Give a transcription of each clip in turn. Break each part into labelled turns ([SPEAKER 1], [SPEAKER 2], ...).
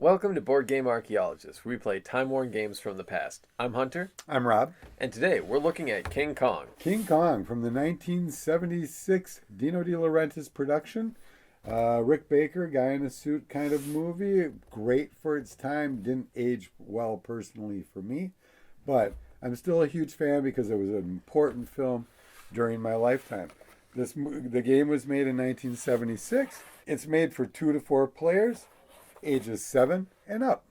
[SPEAKER 1] Welcome to Board Game Archaeologists, where we play time-worn games from the past. I'm Hunter,
[SPEAKER 2] I'm Rob.
[SPEAKER 1] and today we're looking at King Kong.
[SPEAKER 2] King Kong from the 1976 Dino De Laurentiis production. Rick Baker, guy in a suit kind of movie. Great for its time. Didn't age well personally for me, but I'm still a huge fan because it was an important film during my lifetime. The game was made in 1976. It's made for 2 to 4 players, ages 7 and up.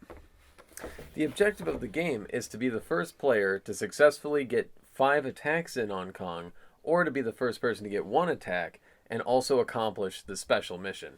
[SPEAKER 1] The objective of the game is to be the first player to successfully get 5 attacks in on Kong, or to be the first person to get 1 attack and also accomplish the special mission.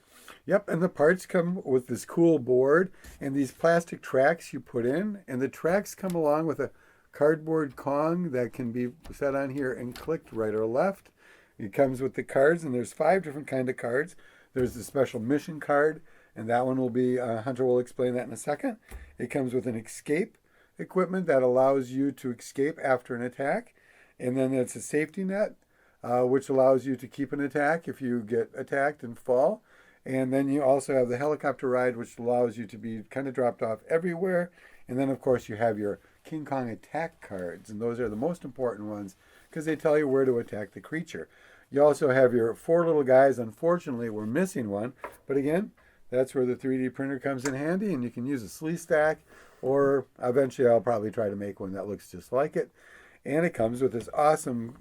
[SPEAKER 2] Yep, and the parts come with this cool board and these plastic tracks you put in, and the tracks come along with a cardboard Kong that can be set on here and clicked right or left. It comes with the cards, and there's 5 different kind of cards. There's the special mission card, and that one will be, Hunter will explain that in a second. It comes with an escape equipment that allows you to escape after an attack. And then it's a safety net, which allows you to keep an attack if you get attacked and fall. And then you also have the helicopter ride, which allows you to be kind of dropped off everywhere. And then, of course, you have your King Kong attack cards. And those are the most important ones because they tell you where to attack the creature. You also have your 4 little guys. Unfortunately, we're missing one. But again, that's where the 3D printer comes in handy, and you can use a sleeve stack, or eventually I'll probably try to make one that looks just like it. And it comes with this awesome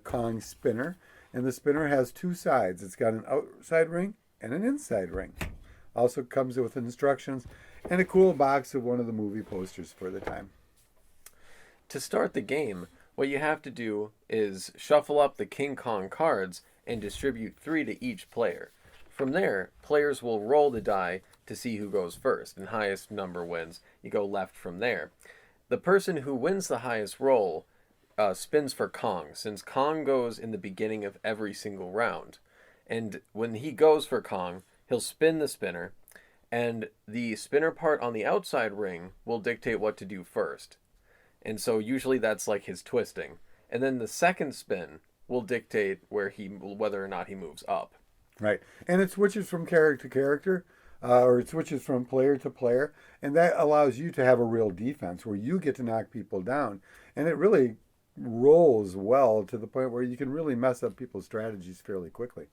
[SPEAKER 2] Kong spinner, and the spinner has 2 sides. It's got an outside ring and an inside ring. Also comes with instructions and a cool box of one of the movie posters for the time.
[SPEAKER 1] To start the game, what you have to do is shuffle up the King Kong cards and distribute 3 to each player. From there, players will roll the die to see who goes first, and highest number wins. You go left from there. The person who wins the highest roll spins for Kong, since Kong goes in the beginning of every single round. And when he goes for Kong, he'll spin the spinner, and the spinner part on the outside ring will dictate what to do first. And so usually that's like his twisting. And then the second spin will dictate whether or not he moves up.
[SPEAKER 2] Right. And it switches from character to character, or it switches from player to player. And that allows you to have a real defense where you get to knock people down. And it really rolls well to the point where you can really mess up people's strategies fairly quickly.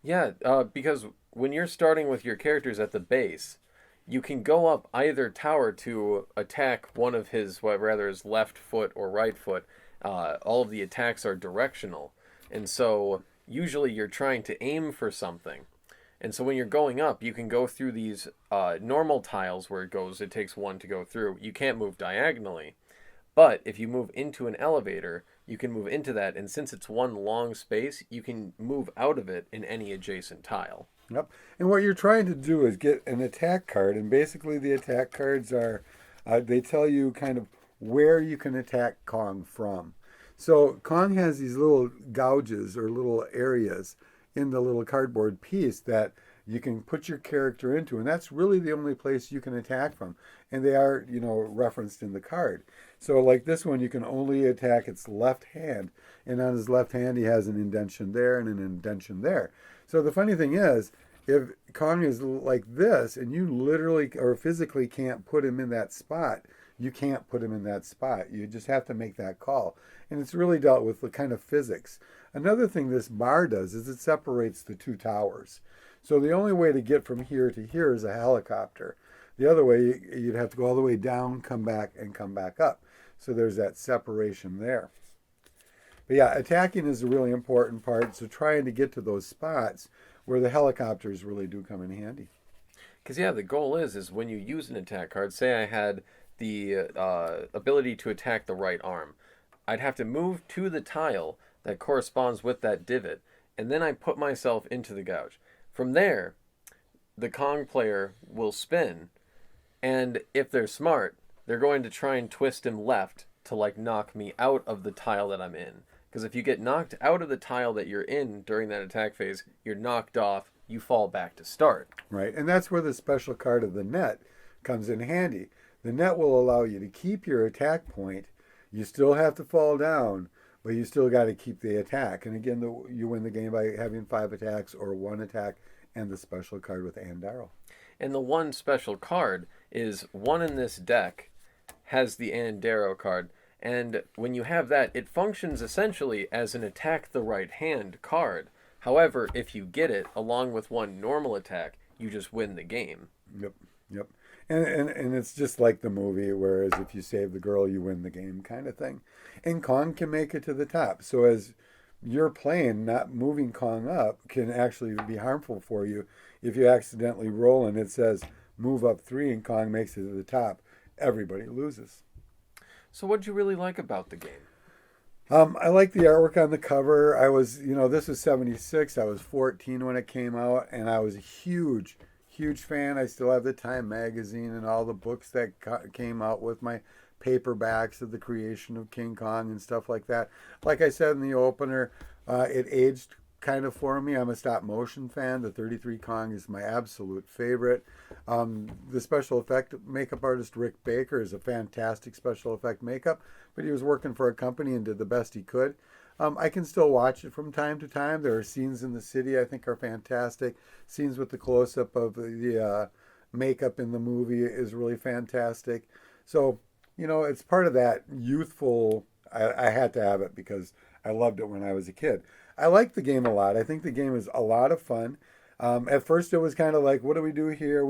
[SPEAKER 1] Yeah, because when you're starting with your characters at the base, you can go up either tower to attack one of his left foot or right foot. All of the attacks are directional. And so usually you're trying to aim for something. And so when you're going up, you can go through these normal tiles where it takes 1 to go through. You can't move diagonally. But if you move into an elevator, you can move into that. And since it's one long space, you can move out of it in any adjacent tile.
[SPEAKER 2] Yep. And what you're trying to do is get an attack card. And basically the attack cards are, they tell you kind of where you can attack Kong from. So Kong has these little gouges or little areas in the little cardboard piece that you can put your character into, and that's really the only place you can attack from. And they are, referenced in the card. So like this one, you can only attack its left hand, and on his left hand he has an indentation there and an indentation there. So the funny thing is, if Kong is like this and you literally or physically can't put him in that spot, you can't put him in that spot. You just have to make that call. And it's really dealt with the kind of physics. Another thing this bar does is it separates the 2 towers. So the only way to get from here to here is a helicopter. The other way, you'd have to go all the way down, come back, and come back up. So there's that separation there. But yeah, attacking is a really important part. So trying to get to those spots where the helicopters really do come in handy.
[SPEAKER 1] Because, the goal is when you use an attack card, say I had the ability to attack the right arm, I'd have to move to the tile that corresponds with that divot, and then I put myself into the gouge. From there, the Kong player will spin, and if they're smart, they're going to try and twist him left to knock me out of the tile that I'm in. Because if you get knocked out of the tile that you're in during that attack phase, you're knocked off, you fall back to start.
[SPEAKER 2] Right, and that's where the special card of the net comes in handy. The net will allow you to keep your attack point. You still have to fall down, but you still got to keep the attack. And again, you win the game by having 5 attacks or 1 attack and the special card with Andaro.
[SPEAKER 1] And the one special card is one in this deck has the Andaro card. And when you have that, it functions essentially as an attack the right hand card. However, if you get it along with one normal attack, you just win the game.
[SPEAKER 2] Yep, yep. And it's just like the movie, whereas if you save the girl, you win the game kind of thing. And Kong can make it to the top. So as you're playing, not moving Kong up can actually be harmful for you. If you accidentally roll and it says move up 3 and Kong makes it to the top, everybody loses.
[SPEAKER 1] So what'd you really like about the game?
[SPEAKER 2] I like the artwork on the cover. I was, this was 76. I was 14 when it came out, and I was a huge fan. I still have the Time magazine and all the books that came out with my paperbacks of the creation of King Kong and stuff like that. Like I said in the opener, it aged kind of for me. I'm a stop motion fan. The 33 Kong is my absolute favorite. The special effect makeup artist Rick Baker is a fantastic special effect makeup, but he was working for a company and did the best he could. I can still watch it from time to time. There are scenes in the city I think are fantastic. Scenes with the close-up of the makeup in the movie is really fantastic. So, it's part of that youthful, I had to have it because I loved it when I was a kid. I like the game a lot. I think the game is a lot of fun. At first it was kind of like, what do we do here?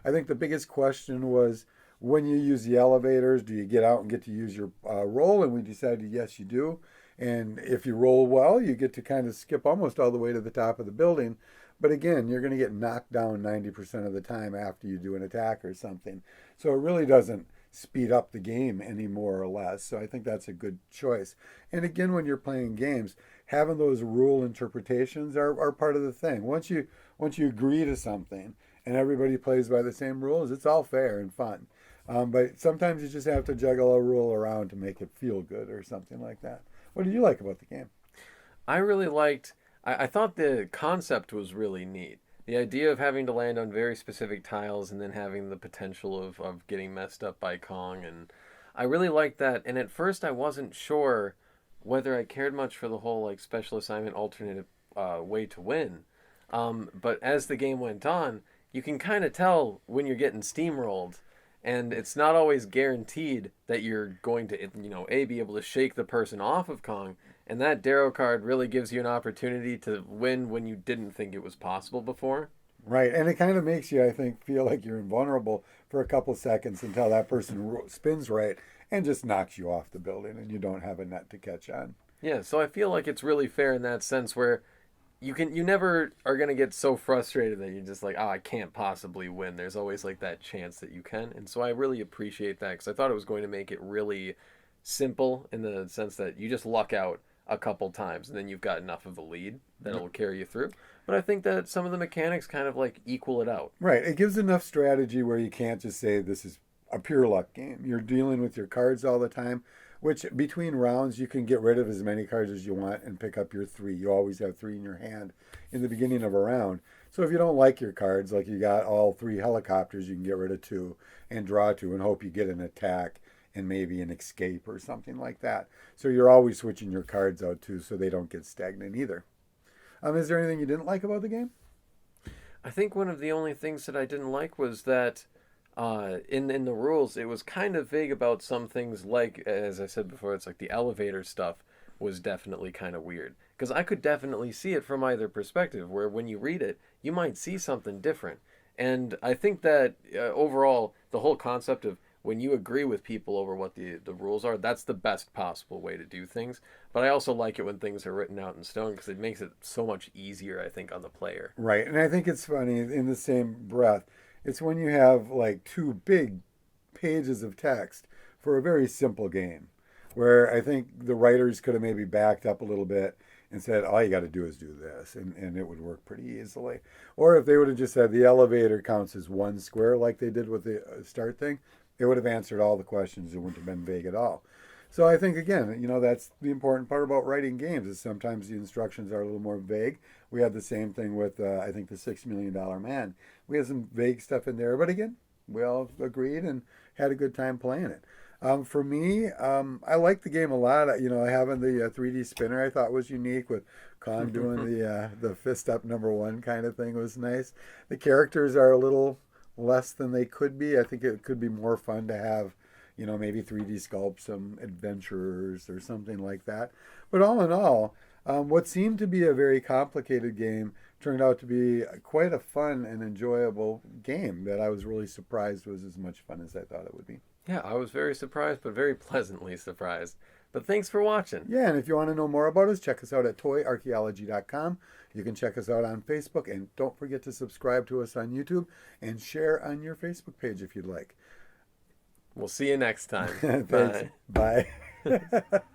[SPEAKER 2] I think the biggest question was, when you use the elevators, do you get out and get to use your roll? And we decided, yes, you do. And if you roll well, you get to kind of skip almost all the way to the top of the building. But again, you're going to get knocked down 90% of the time after you do an attack or something. So it really doesn't speed up the game any more or less. So I think that's a good choice. And again, when you're playing games, having those rule interpretations are part of the thing. Once you agree to something and everybody plays by the same rules, it's all fair and fun. But sometimes you just have to juggle a rule around to make it feel good or something like that. What did you like about the game?
[SPEAKER 1] I really liked, I thought the concept was really neat. The idea of having to land on very specific tiles and then having the potential of getting messed up by Kong. And I really liked that. And at first I wasn't sure whether I cared much for the whole special assignment alternate way to win. But as the game went on, you can kind of tell when you're getting steamrolled. And it's not always guaranteed that you're going to, be able to shake the person off of Kong. And that Darrow card really gives you an opportunity to win when you didn't think it was possible before.
[SPEAKER 2] Right. And it kind of makes you, I think, feel like you're invulnerable for a couple seconds until that person spins right and just knocks you off the building and you don't have a net to catch on.
[SPEAKER 1] Yeah, so I feel like it's really fair in that sense where you never are going to get so frustrated that you're just like, oh, I can't possibly win. There's always that chance that you can. And so I really appreciate that because I thought it was going to make it really simple in the sense that you just luck out a couple times and then you've got enough of a lead that'll carry you through. But I think that some of the mechanics kind of equal it out.
[SPEAKER 2] Right. It gives enough strategy where you can't just say this is a pure luck game. You're dealing with your cards all the time, which between rounds you can get rid of as many cards as you want and pick up your 3. You always have 3 in your hand in the beginning of a round. So if you don't like your cards, like you got all 3 helicopters, you can get rid of 2 and draw 2 and hope you get an attack and maybe an escape or something like that. So you're always switching your cards out too so they don't get stagnant either. Is there anything you didn't like about the game?
[SPEAKER 1] I think one of the only things that I didn't like was that in the rules, it was kind of vague about some things. As I said before, it's the elevator stuff was definitely kind of weird. Because I could definitely see it from either perspective, where when you read it, you might see something different. And I think that overall, the whole concept of when you agree with people over what the rules are, that's the best possible way to do things. But I also like it when things are written out in stone because it makes it so much easier, I think, on the player.
[SPEAKER 2] Right. And I think it's funny in the same breath. It's when you have 2 big pages of text for a very simple game where I think the writers could have maybe backed up a little bit and said, all you got to do is do this, and it would work pretty easily. Or if they would have just said the elevator counts as 1 square like they did with the start thing, it would have answered all the questions. It wouldn't have been vague at all. So I think, again, that's the important part about writing games is sometimes the instructions are a little more vague. We had the same thing with, I think, the $6 Million Man. We had some vague stuff in there, but again, we all agreed and had a good time playing it. For me, I like the game a lot. Having the 3D spinner I thought was unique with Kong doing the fist up number one kind of thing was nice. The characters are a little less than they could be. I think it could be more fun to have, maybe 3D sculpt some adventurers or something like that. But all in all, what seemed to be a very complicated game turned out to be quite a fun and enjoyable game that I was really surprised was as much fun as I thought it would be.
[SPEAKER 1] Yeah, I was very surprised, but very pleasantly surprised. But thanks for watching.
[SPEAKER 2] Yeah, and if you want to know more about us, check us out at toyarchaeology.com. You can check us out on Facebook, and don't forget to subscribe to us on YouTube and share on your Facebook page if you'd like.
[SPEAKER 1] We'll see you next time.
[SPEAKER 2] Thanks.
[SPEAKER 1] Bye.
[SPEAKER 2] Bye.